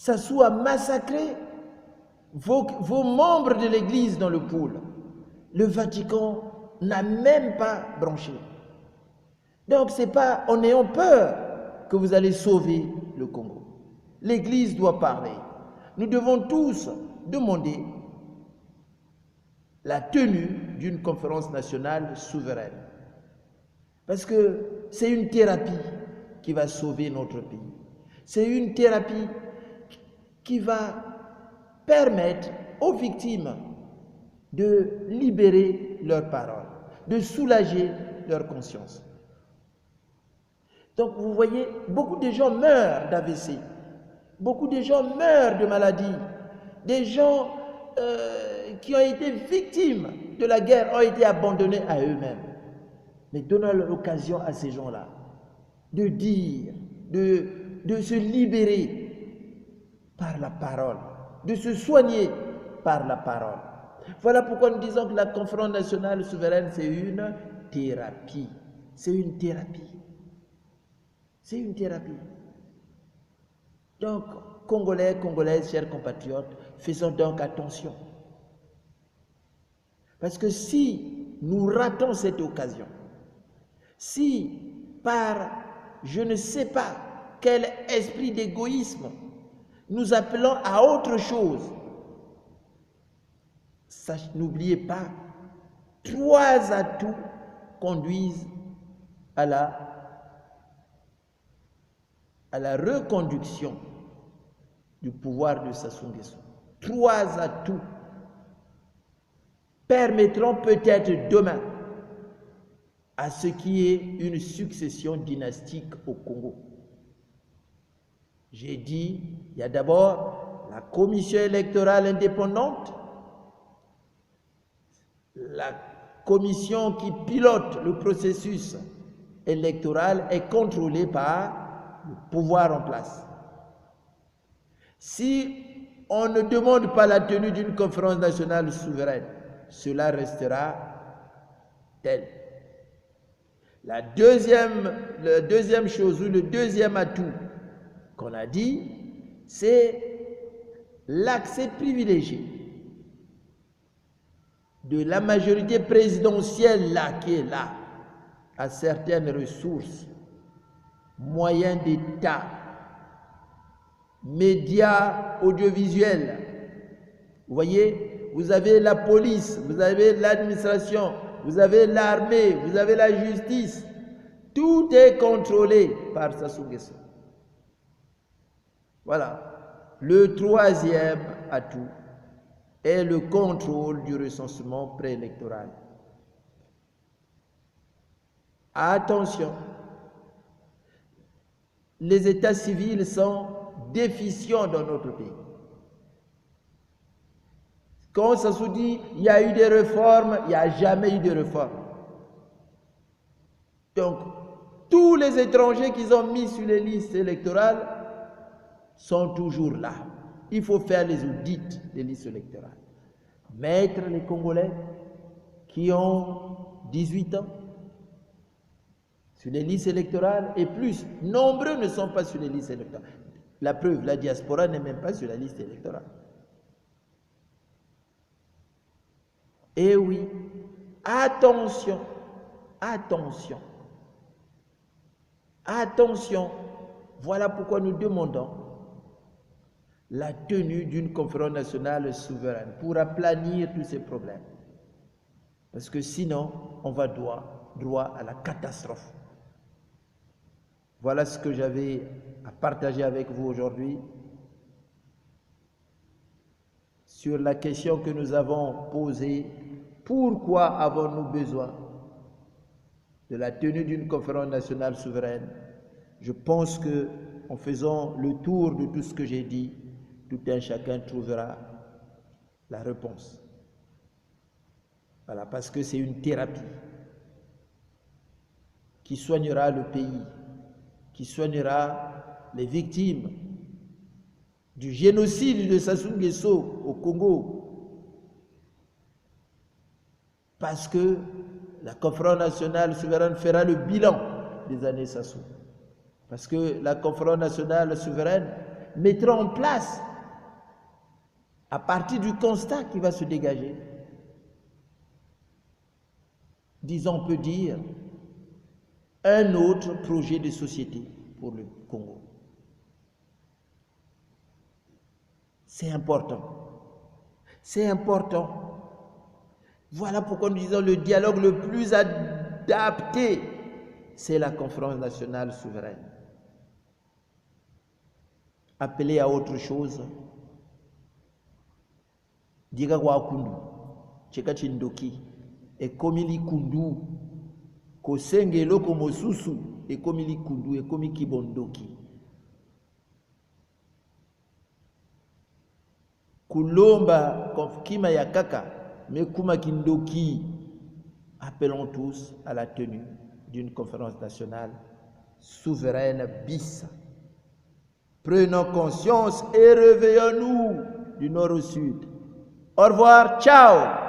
Sassou a massacré vos membres de l'Église dans le pôle. Le Vatican n'a même pas branché. Donc ce n'est pas en ayant peur que vous allez sauver le Congo. L'Église doit parler. Nous devons tous demander la tenue d'une conférence nationale souveraine. Parce que c'est une thérapie qui va sauver notre pays. C'est une thérapie qui va permettre aux victimes de libérer leurs paroles, de soulager leur conscience. Donc vous voyez, beaucoup de gens meurent d'AVC, beaucoup de gens meurent de maladies, des gens qui ont été victimes de la guerre ont été abandonnés à eux-mêmes. Mais donnons l'occasion à ces gens-là de dire, de se libérer par la parole, de se soigner par la parole. Voilà pourquoi nous disons que la conférence nationale souveraine, c'est une thérapie. C'est une thérapie. C'est une thérapie. Donc, Congolais, Congolaises, chers compatriotes, faisons donc attention. Parce que si nous ratons cette occasion, si par je ne sais pas quel esprit d'égoïsme nous appelons à autre chose, n'oubliez pas, 3 atouts conduisent à la reconduction du pouvoir de Sassou Nguesso. 3 atouts permettront peut-être demain à ce qui est une succession dynastique au Congo. J'ai dit, il y a d'abord la commission électorale indépendante, la commission qui pilote le processus électoral est contrôlée par le pouvoir en place. Si on ne demande pas la tenue d'une conférence nationale souveraine, cela restera tel. La deuxième chose, ou le deuxième atout qu'on a dit, c'est l'accès privilégié de la majorité présidentielle là, qui est là, à certaines ressources, moyens d'État, médias audiovisuels. Vous voyez, vous avez la police, vous avez l'administration, vous avez l'armée, vous avez la justice. Tout est contrôlé par Sassou Nguesso. Voilà. Le troisième atout est le contrôle du recensement préélectoral. Attention, les états civils sont déficients dans notre pays. Quand Sassou dit il y a eu des réformes, il n'y a jamais eu de réformes. Donc, tous les étrangers qu'ils ont mis sur les listes électorales sont toujours là. Il faut faire les audits des listes électorales. Mettre les Congolais qui ont 18 ans sur les listes électorales et plus. Nombreux ne sont pas sur les listes électorales. La preuve, la diaspora n'est même pas sur la liste électorale. Et oui, attention, attention, attention. Voilà pourquoi nous demandons la tenue d'une conférence nationale souveraine pour aplanir tous ces problèmes. Parce que sinon, on va droit à la catastrophe. Voilà ce que j'avais à partager avec vous aujourd'hui sur la question que nous avons posée. Pourquoi avons-nous besoin de la tenue d'une conférence nationale souveraine? Je pense que en faisant le tour de tout ce que j'ai dit, tout un chacun trouvera la réponse. Voilà, parce que c'est une thérapie qui soignera le pays, qui soignera les victimes du génocide de Sassou Nguesso au Congo. Parce que la conférence nationale souveraine fera le bilan des années Sassou. Parce que la conférence nationale souveraine mettra en place à partir du constat qui va se dégager. Disons, on peut dire, un autre projet de société pour le Congo. C'est important. C'est important. Voilà pourquoi nous disons le dialogue le plus adapté, c'est la conférence nationale souveraine. Appelé à autre chose, diga kwa kundu, cheka chindoki, e komili kundu, kosenge loko mosusu, e komili kundu, e komi kibondoki. Kulomba kima ya kaka, mais kuma kindoki. Appelons tous à la tenue d'une conférence nationale souveraine bis. Prenons conscience et réveillons-nous du nord au sud. Au revoir, ciao!